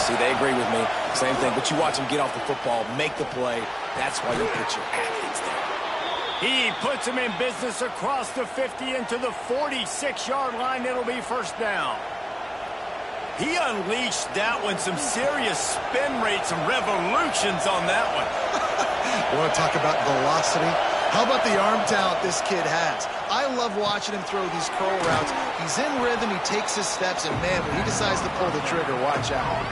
See, they agree with me. Same thing. But you watch him get off the football, make the play. That's why you put your athletes there. He puts him in business across the 50 into the 46-yard line. It'll be first down. He unleashed that one. Some serious spin rates, some revolutions on that one. You want to talk about velocity? How about the arm talent this kid has? I love watching him throw these curl routes. He's in rhythm, he takes his steps, and man, when he decides to pull the trigger, watch out.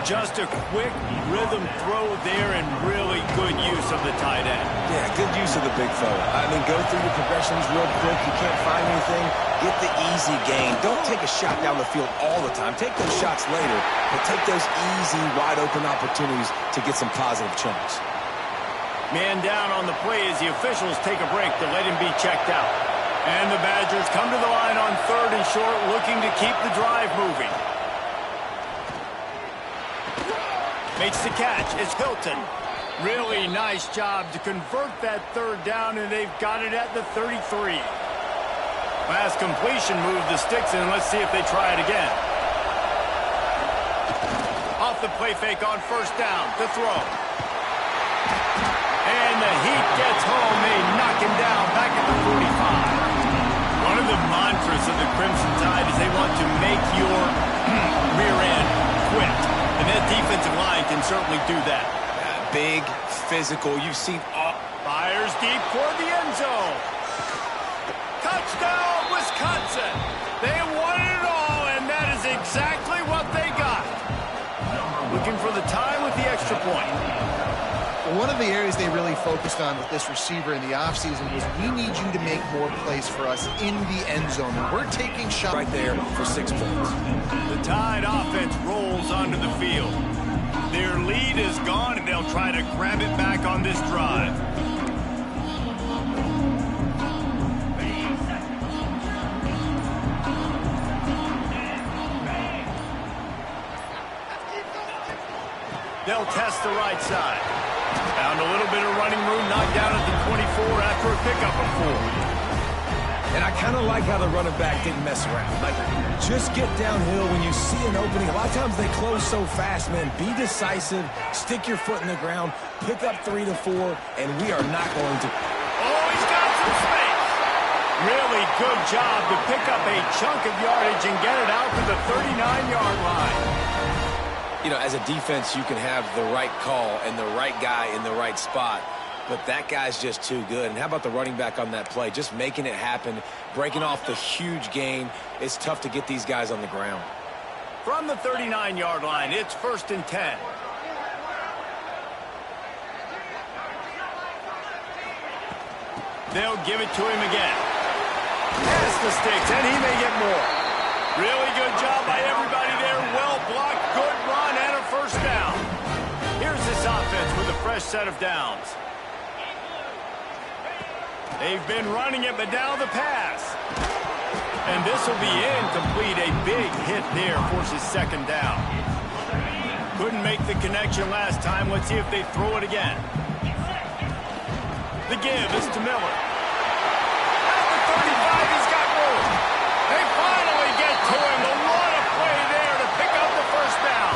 Just a quick rhythm throw there and really good use of the tight end. Yeah, good use of the big fella. I mean, go through your progressions real quick. You can't find anything. Get the easy gain. Don't take a shot down the field all the time. Take those shots later, but take those easy, wide-open opportunities to get some positive chunks. Man down on the play as the officials take a break to let him be checked out. And the Badgers come to the line on 3rd and short, looking to keep the drive moving. Makes the catch. It's Hilton. Really nice job to convert that 3rd down, and they've got it at the 33. Last completion moved the sticks in. Let's see if they try it again. Off the play fake on 1st down. To throw. And the heat gets home. They knock him down back at the 45. One of the mantras of the Crimson Tide is they want to make your rear end quit. And that defensive line can certainly do that. Big, physical. You've seen all. Fires deep toward the end zone. Touchdown, Wisconsin. They won it all, and that is exactly what they got. Looking for the tie with the extra point. One of the areas they really focused on with this receiver in the offseason was we need you to make more plays for us in the end zone. And we're taking shots right there for 6 points. The Tide offense rolls onto the field. Their lead is gone, and they'll try to grab it back on this drive. They'll test the right side. Found a little bit of running room, knocked down at the 24 after a pickup of 4. And I kind of like how the running back didn't mess around. Like, just get downhill when you see an opening. A lot of times they close so fast, man. Be decisive, stick your foot in the ground, pick up 3 to 4, and we are not going to. Oh, he's got some space. Really good job to pick up a chunk of yardage and get it out to the 39-yard line. You know, as a defense, you can have the right call and the right guy in the right spot, but that guy's just too good. And how about the running back on that play? Just making it happen, breaking off the huge gain. It's tough to get these guys on the ground. From the 39-yard line, it's 1st and 10. They'll give it to him again. Past the sticks, and he may get more. Really good job by everybody there. Well blocked, good run, and a 1st down. Here's this offense with a fresh set of downs. They've been running it, but now the pass. And this will be incomplete. A big hit there forces 2nd down. Couldn't make the connection last time. Let's see if they throw it again. The give is to Miller. At the 35, he's got room. They finally get to him. A lot of play there to pick up the 1st down.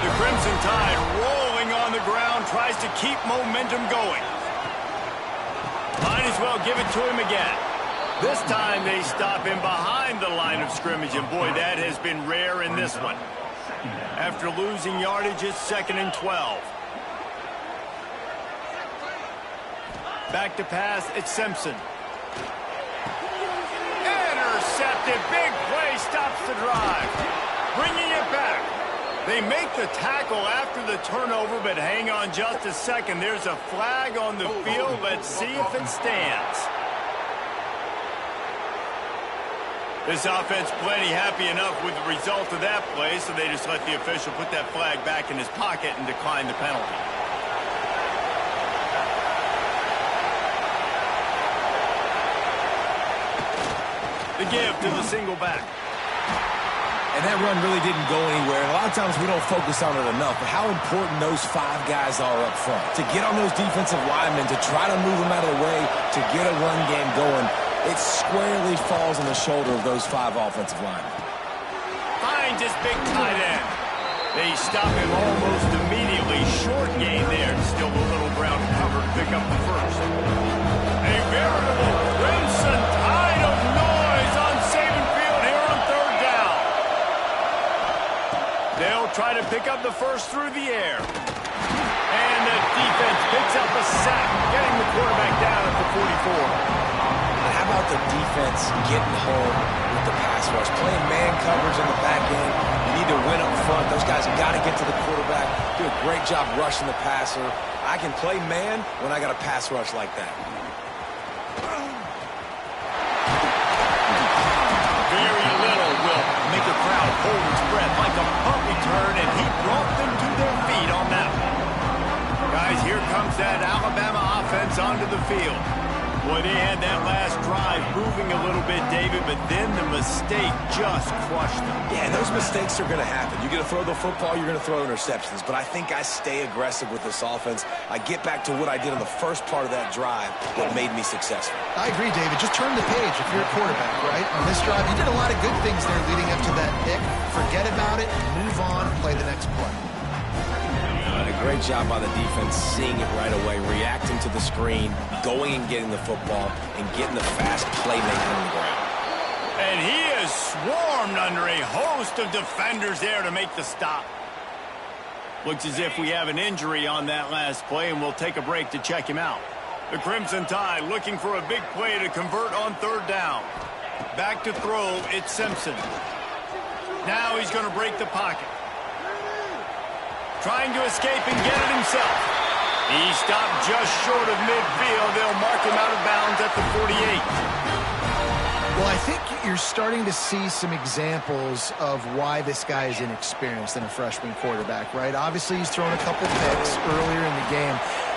The Crimson Tide rolling on the ground, tries to keep momentum going. Might as well give it to him again. This time they stop him behind the line of scrimmage, and boy, that has been rare in this one. After losing yardage, it's 2nd and 12. Back to pass, it's Simpson. Intercepted, big play, stops the drive. Bringing it back. They make the tackle after the turnover, but hang on just a second. There's a flag on the field. Let's see if it stands. This offense plenty happy enough with the result of that play, so they just let the official put that flag back in his pocket and decline the penalty. The give to the single back. And that run really didn't go anywhere. A lot of times we don't focus on it enough, but how important those 5 guys are up front. To get on those defensive linemen, to try to move them out of the way, to get a run game going, it squarely falls on the shoulder of those 5 offensive linemen. Finds his big tight end. They stop him almost immediately. Short gain there. Still a little ground to cover to pick up the first. A veritable crimson tide of noise on Saban Field here on third down. They'll try to pick up the first through the air. And the defense picks up a sack, getting the quarterback down at the 44. How about the defense getting home with the pass rush? Playing man coverage in the back end. You need to win up front. Those guys got to get to the quarterback. Do a great job rushing the passer. I can play man when I got a pass rush like that. Very little will make a crowd hold its breath like a punt return, and he brought them to their feet on that one. Guys, here comes that Alabama offense onto the field. Boy, they had that last drive moving a little bit, David, but then the mistake just crushed them. Yeah, and those mistakes are going to happen. You're going to throw the football, you're going to throw interceptions. But I think I stay aggressive with this offense. I get back to what I did in the first part of that drive that made me successful. I agree, David. Just turn the page if you're a quarterback, right? On this drive, you did a lot of good things there leading up to that pick. Forget about it, move on, play the next play. A great job by the defense, seeing it right away, reacting to the screen, going and getting the football, and getting the fast playmaker on the ground. And he is swarmed under a host of defenders there to make the stop. Looks as if we have an injury on that last play, and we'll take a break to check him out. The Crimson Tide looking for a big play to convert on third down. Back to throw, it's Simpson. Now he's going to break the pocket. Trying to escape and get it himself. He stopped just short of midfield. They'll mark him out of bounds at the 48. Well, I think you're starting to see some examples of why this guy is inexperienced in a freshman quarterback, right? Obviously, he's thrown a couple picks earlier in the game.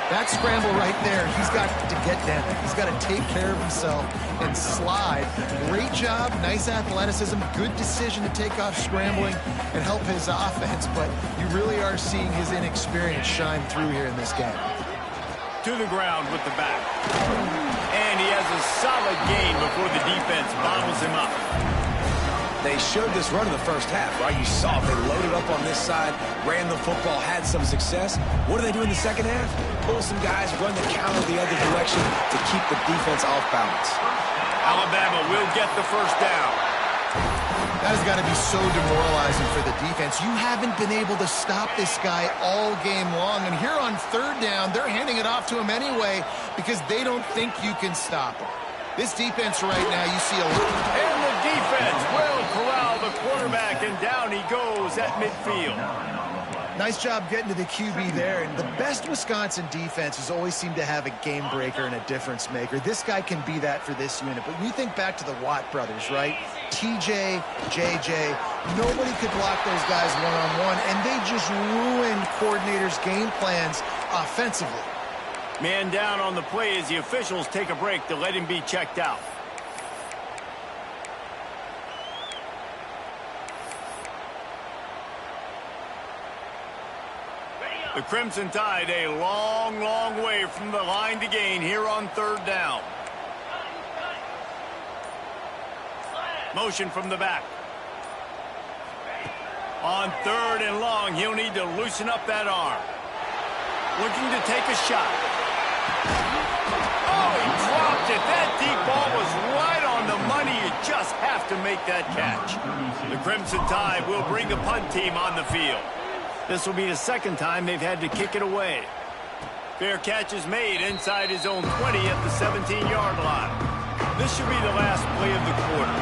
That scramble right there, he's got to get down. He's got to take care of himself and slide. Great job, nice athleticism, good decision to take off scrambling and help his offense, but you really are seeing his inexperience shine through here in this game. To the ground with the back. And he has a solid gain before the defense bottles him up. They showed this run in the first half, right? You saw they loaded up on this side, ran the football, had some success. What do they do in the second half? Pull some guys, run the counter the other direction to keep the defense off balance. Alabama will get the first down. That has got to be so demoralizing for the defense. You haven't been able to stop this guy all game long. And here on third down, they're handing it off to him anyway because they don't think you can stop him. This defense right now, you see a little... And the defense will corral the quarterback, and down he goes at midfield. Nice job getting to the QB there. And the best Wisconsin defenses always seem to have a game breaker and a difference maker. This guy can be that for this unit. But when you think back to the Watt brothers, right? TJ, JJ, nobody could block those guys one-on-one, and they just ruined coordinators' game plans offensively. Man down on the play as the officials take a break to let him be checked out. The Crimson Tide a long, long way from the line to gain here on third down. Motion from the back. On third and long, he'll need to loosen up that arm. Looking to take a shot. Oh, he dropped it. That deep ball was right on the money. You just have to make that catch. The Crimson Tide will bring the punt team on the field. This will be the second time they've had to kick it away. Fair catch is made inside his own 20 at the 17-yard line. This should be the last play of the quarter.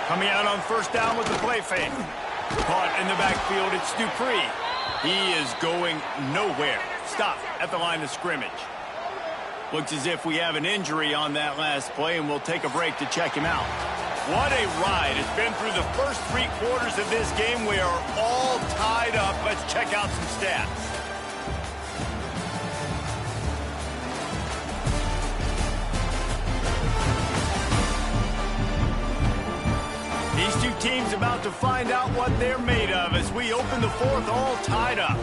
Coming out on first down with the play fake. Caught in the backfield, it's Dupree. He is going nowhere. Stop at the line of scrimmage. Looks as if we have an injury on that last play, and we'll take a break to check him out. What a ride. It's been through the first 3 quarters of this game. We are all tied up. Let's check out some stats. These two teams about to find out what they're made of as we open the fourth all tied up.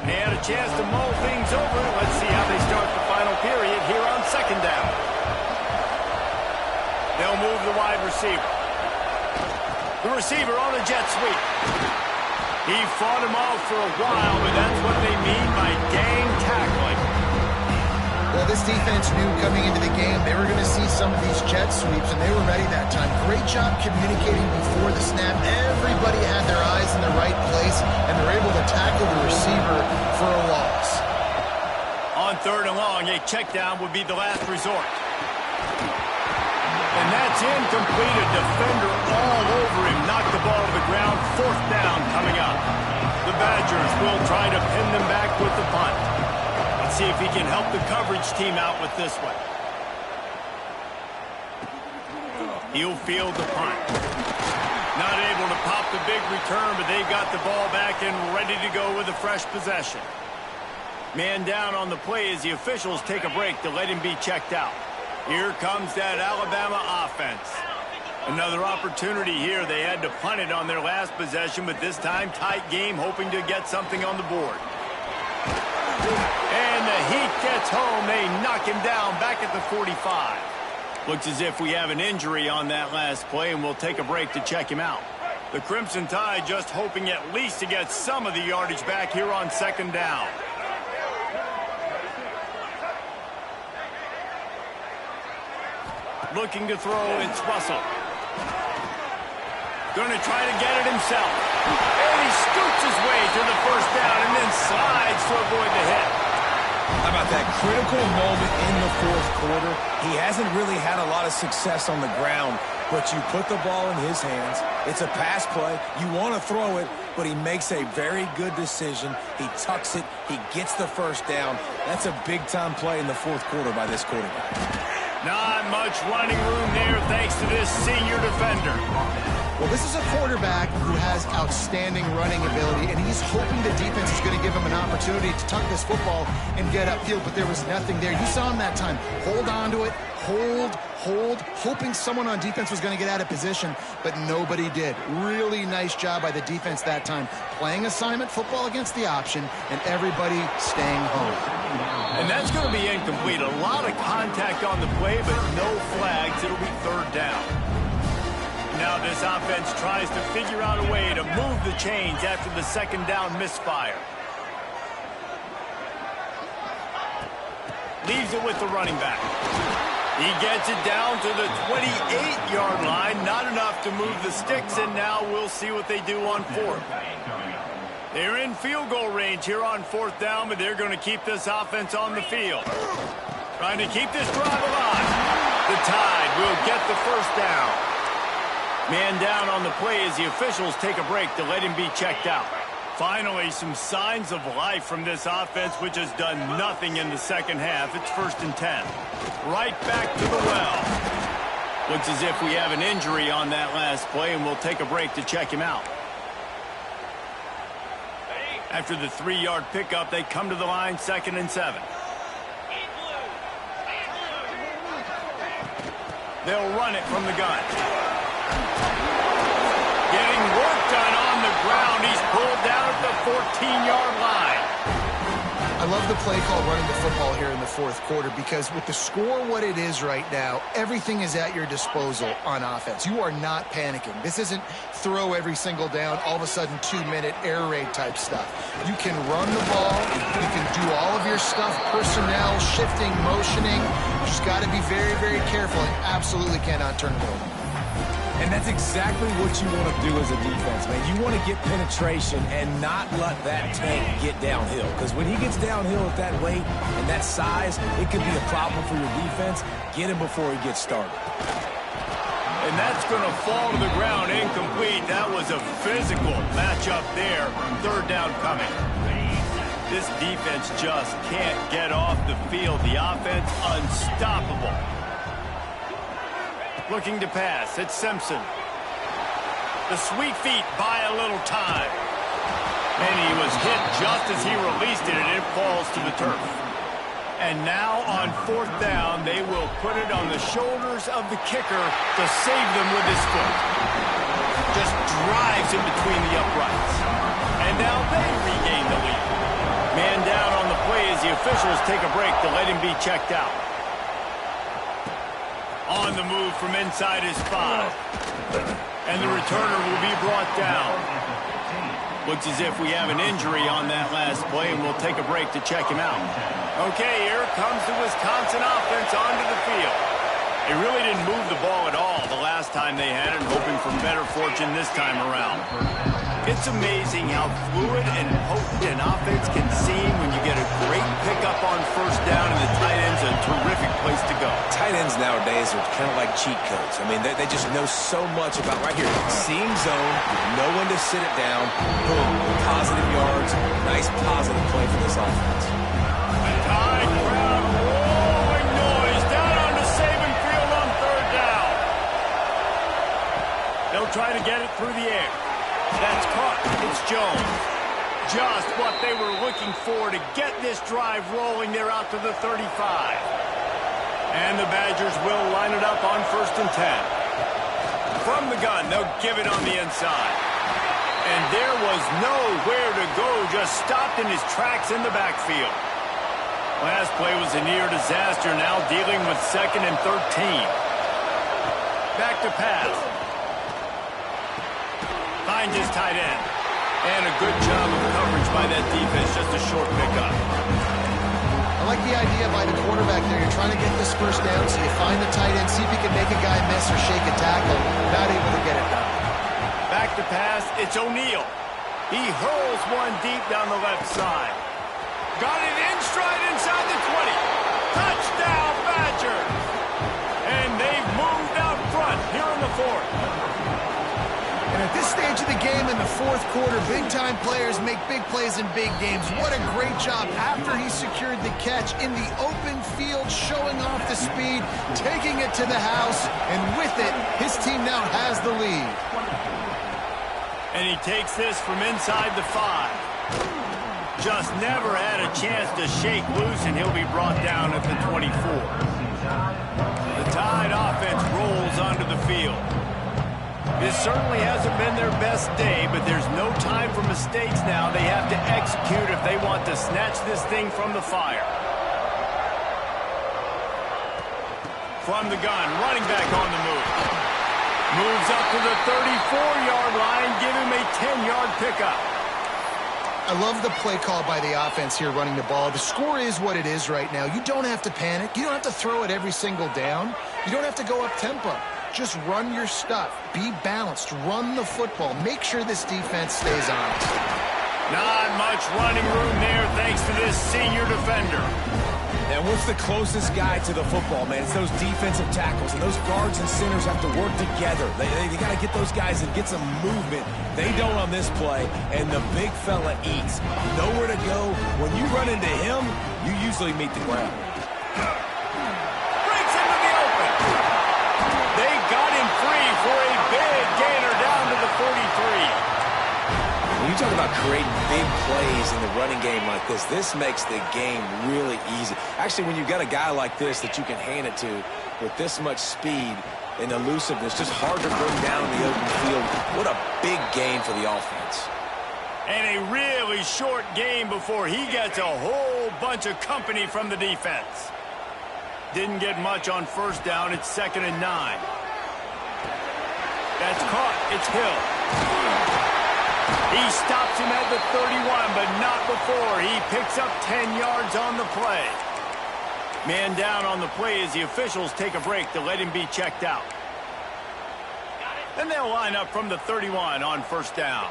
They had a chance to mull things over. Let's see how they start the final period here on second down. they'll move the wide receiver. The receiver on a jet sweep. He fought him off for a while, but that's what they mean by gang tackling. Well, this defense knew coming into the game they were going to see some of these jet sweeps, and they were ready that time. Great job communicating before the snap. Everybody had their eyes in the right place, and they're able to tackle the receiver for a loss. On 3rd and long, a check down would be the last resort. And that's incomplete. A defender all over him. Knocked the ball to the ground. 4th down coming up. The Badgers will try to pin them back with the punt. Let's see if he can help the coverage team out with this one. He'll field the punt. Not able to pop the big return, but they got the ball back and ready to go with a fresh possession. Man down on the play as the officials take a break to let him be checked out. Here comes that Alabama offense. Another opportunity here. They had to punt it on their last possession, but this time tight game, hoping to get something on the board. And the Heat gets home. They knock him down back at the 45. Looks as if we have an injury on that last play, and we'll take a break to check him out. The Crimson Tide just hoping at least to get some of the yardage back here on 2nd down. Looking to throw, it's Russell. Going to try to get it himself. And he scoots his way to the 1st down and then slides to avoid the hit. How about that critical moment in the 4th quarter? He hasn't really had a lot of success on the ground, but you put the ball in his hands. It's a pass play. You want to throw it, but he makes a very good decision. He tucks it. He gets the 1st down. That's a big-time play in the 4th quarter by this quarterback. Not much running room there thanks to this senior defender. Well, this is a quarterback who has outstanding running ability, and he's hoping the defense is going to give him an opportunity to tuck this football and get upfield, but there was nothing there. You saw him that time. Hold on to it, hold, hoping someone on defense was going to get out of position, but nobody did. Really nice job by the defense that time. Playing assignment football against the option, and everybody staying home. And that's going to be incomplete. A lot of contact on the play, but no flags. It'll be 3rd down. Now this offense tries to figure out a way to move the chains after the 2nd down misfire. Leaves it with the running back. He gets it down to the 28-yard line. Not enough to move the sticks, and now we'll see what they do on 4th. They're in field goal range here on 4th down, but they're going to keep this offense on the field. Trying to keep this drive alive. The Tide will get the 1st down. Man down on the play as the officials take a break to let him be checked out. Finally, some signs of life from this offense, which has done nothing in the 2nd half. It's 1st and 10. Right back to the well. Looks as if we have an injury on that last play, and we'll take a break to check him out. After the 3-yard pickup, they come to the line, 2nd and 7. They'll run it from the gun. Getting work done on the ground. He's pulled down at the 14-yard line. I love the play call running the football here in the 4th quarter because with the score what it is right now, everything is at your disposal on offense. You are not panicking. This isn't throw every single down, all of a sudden 2-minute air raid type stuff. You can run the ball. You can do all of your stuff, personnel, shifting, motioning. You just got to be very, very careful and absolutely cannot turn it over. And that's exactly what you want to do as a defense, man. You want to get penetration and not let that tank get downhill. Because when he gets downhill at that weight and that size, it could be a problem for your defense. Get him before he gets started. And that's going to fall to the ground incomplete. That was a physical matchup there. 3rd down coming. This defense just can't get off the field. The offense unstoppable. Looking to pass. It's Simpson. The sweet feet buy a little time. And he was hit just as he released it, and it falls to the turf. And now on 4th down, they will put it on the shoulders of the kicker to save them with his foot. Just drives in between the uprights. And now they regain the lead. Man down on the play as the officials take a break to let him be checked out. On the move from inside his 5. And the returner will be brought down. Looks as if we have an injury on that last play, and we'll take a break to check him out. Okay, here comes the Wisconsin offense onto the field. They really didn't move the ball at all the last time they had it, hoping for better fortune this time around. It's amazing how fluid and potent an offense can seem when you get a great pickup on first down, and the tight end's a terrific place to go. Tight ends nowadays are kind of like cheat codes. I mean, they just know so much about right here. Seeing zone, know when to sit it down, boom, positive yards, nice positive play for this offense. Tide crowd rolling noise down onto Saban Field on third down. They'll try to get it through the air. That's caught. It's Jones. Just what they were looking for to get this drive rolling. They're out to the 35. And the Badgers will line it up on 1st and 10. From the gun, they'll give it on the inside. And there was nowhere to go, just stopped in his tracks in the backfield. Last play was a near disaster, now dealing with 2nd and 13. Back to pass. Finds his tight end. And a good job of coverage by that defense, just a short pickup. I like the idea by the quarterback there. You're trying to get this first down, so you find the tight end, see if you can make a guy miss or shake a tackle. Not able to get it done. Back to pass, it's O'Neal. He hurls one deep down the left side. Got it in stride inside the 20. Touchdown, Badgers! And they've moved out front here in the 4th. And at this stage of the game in the 4th quarter, big-time players make big plays in big games. What a great job after he secured the catch in the open field, showing off the speed, taking it to the house, and with it, his team now has the lead. And he takes this from inside the 5. Just never had a chance to shake loose, and he'll be brought down at the 24. The Tide offense rolls onto the field. This certainly hasn't been their best day, but there's no time for mistakes now. They have to execute if they want to snatch this thing from the fire. From the gun, running back on the move. Moves up to the 34-yard line, give him a 10-yard pickup. I love the play call by the offense here running the ball. The score is what it is right now. You don't have to panic. You don't have to throw it every single down. You don't have to go up tempo. Just run your stuff. Be balanced. Run the football. Make sure this defense stays honest. Not much running room there thanks to this senior defender. And what's the closest guy to the football, man? It's those defensive tackles, and those guards and centers have to work together. They got to get those guys and get some movement. They don't on this play, and the big fella eats. Nowhere to go. When you run into him, you usually meet the ground. Breaks into the open. They got him free for a big gainer down to the 43. When you talk about creating big plays in the running game like this makes the game really easy. Actually, when you've got a guy like this that you can hand it to with this much speed and elusiveness, just hard to bring down in the open field. What a big gain for the offense. And a really short game before he gets a whole bunch of company from the defense. Didn't get much on first down. It's 2nd and 9. That's caught. It's Hill. He stops him at the 31, but not before. He picks up 10 yards on the play. Man down on the play as the officials take a break to let him be checked out. Then they'll line up from the 31 on first down.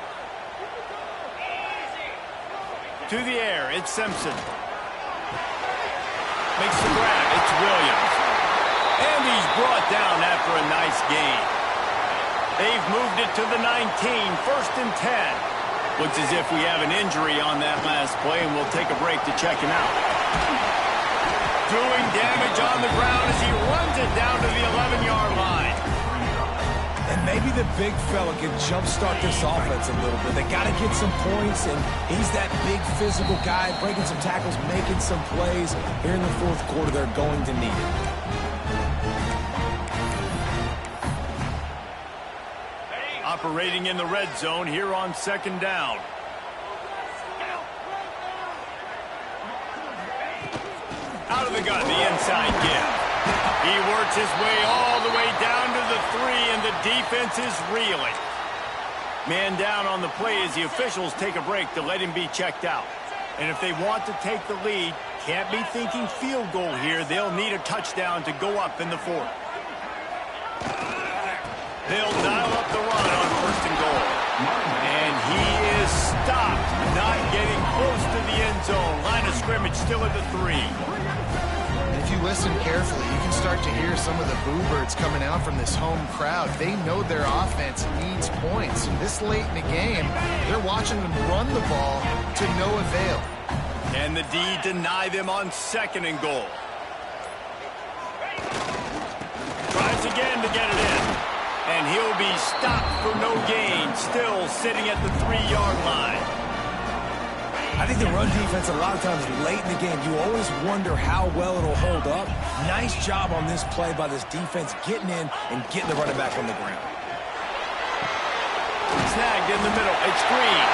To the air, it's Simpson. Makes the grab, it's Williams. And he's brought down after a nice gain. They've moved it to the 19, 1st and 10. Looks as if we have an injury on that last play, and we'll take a break to check him out. Doing damage on the ground as he runs it down to the 11-yard line. And maybe the big fella can jumpstart this offense a little bit. They got to get some points, and he's that big physical guy, breaking some tackles, making some plays. Here in the 4th quarter, they're going to need it. Operating in the red zone here on 2nd down. Out of the gun, the inside give. He works his way all the way down to the 3, and the defense is reeling. Man down on the play as the officials take a break to let him be checked out. And if they want to take the lead, can't be thinking field goal here. They'll need a touchdown to go up in the 4th. They'll dial up the run on 1st and goal. And he is stopped, not getting close to the end zone. Line of scrimmage still at the 3. If you listen carefully, you can start to hear some of the boo birds coming out from this home crowd. They know their offense needs points. And this late in the game, they're watching them run the ball to no avail. And the D deny them on 2nd and goal. Tries again to get it in. And he'll be stopped for no gain, still sitting at the 3-yard line. I think the run defense, a lot of times late in the game, you always wonder how well it'll hold up. Nice job on this play by this defense, getting in and getting the running back on the ground. Snagged in the middle. It's Green.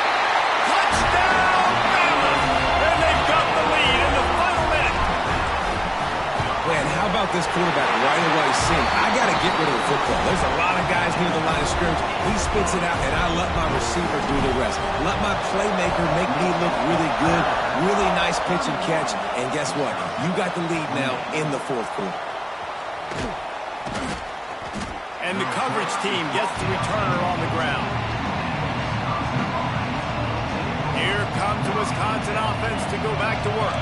Touchdown, Bama! And they've got the lead in the final minute. Man, how about this quarterback right away seeing, I got to get rid of the football. There's a lot of guys near the line of scrimmage. He spits it out, and I let my receiver do the rest. Let my playmaker make me look really good. Really nice pitch and catch. And guess what? You got the lead now in the 4th quarter. And the coverage team gets the returner on the ground. Here comes the Wisconsin offense to go back to work.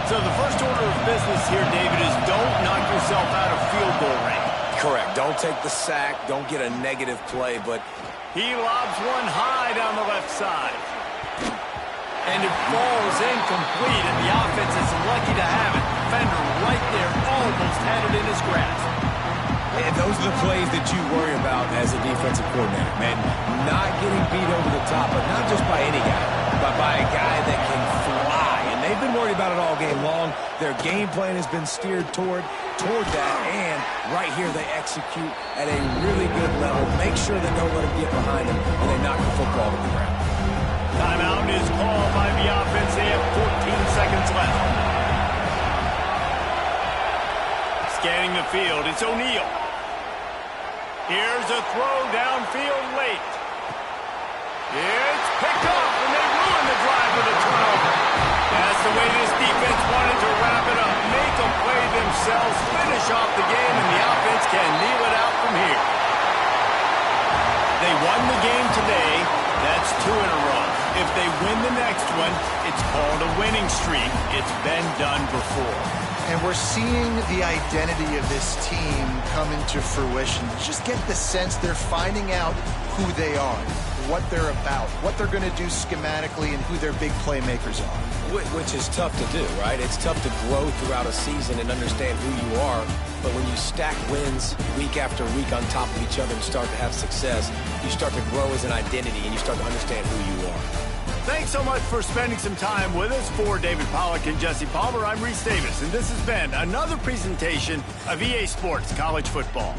So the first order of business here, David, is don't knock yourself out of field goal range. Correct. Don't take the sack. Don't get a negative play, but he lobs one high down the left side. And it falls incomplete, and the offense is lucky to have it. Defender right there almost had it in his grasp. And those are the plays that you worry about as a defensive coordinator, man. Not getting beat over the top, but not just by any guy, but by a guy that can fly. And they've been worried about it all game long. Their game plan has been steered toward that, and right here they execute at a really good level. Make sure they don't let them get behind them, and they knock the football to the ground. Timeout is called by the offense. They have 14 seconds left. Scanning the field, it's O'Neal. Here's a throw downfield late. It's picked up, and they ruin the drive with a turnover. That's the way this defense wanted to wrap it up. Make a play themselves, finish off the game, and the offense can kneel it out from here. They won the game today. That's 2 in a row. If they win the next one, it's called a winning streak. It's been done before. And we're seeing the identity of this team come into fruition. Just get the sense they're finding out who they are, what they're about, what they're going to do schematically, and who their big playmakers are. Which is tough to do, right? It's tough to grow throughout a season and understand who you are. But when you stack wins week after week on top of each other and start to have success, you start to grow as an identity and you start to understand who you are. Thanks so much for spending some time with us. For David Pollack and Jesse Palmer, I'm Reese Davis, and this has been another presentation of EA Sports College Football.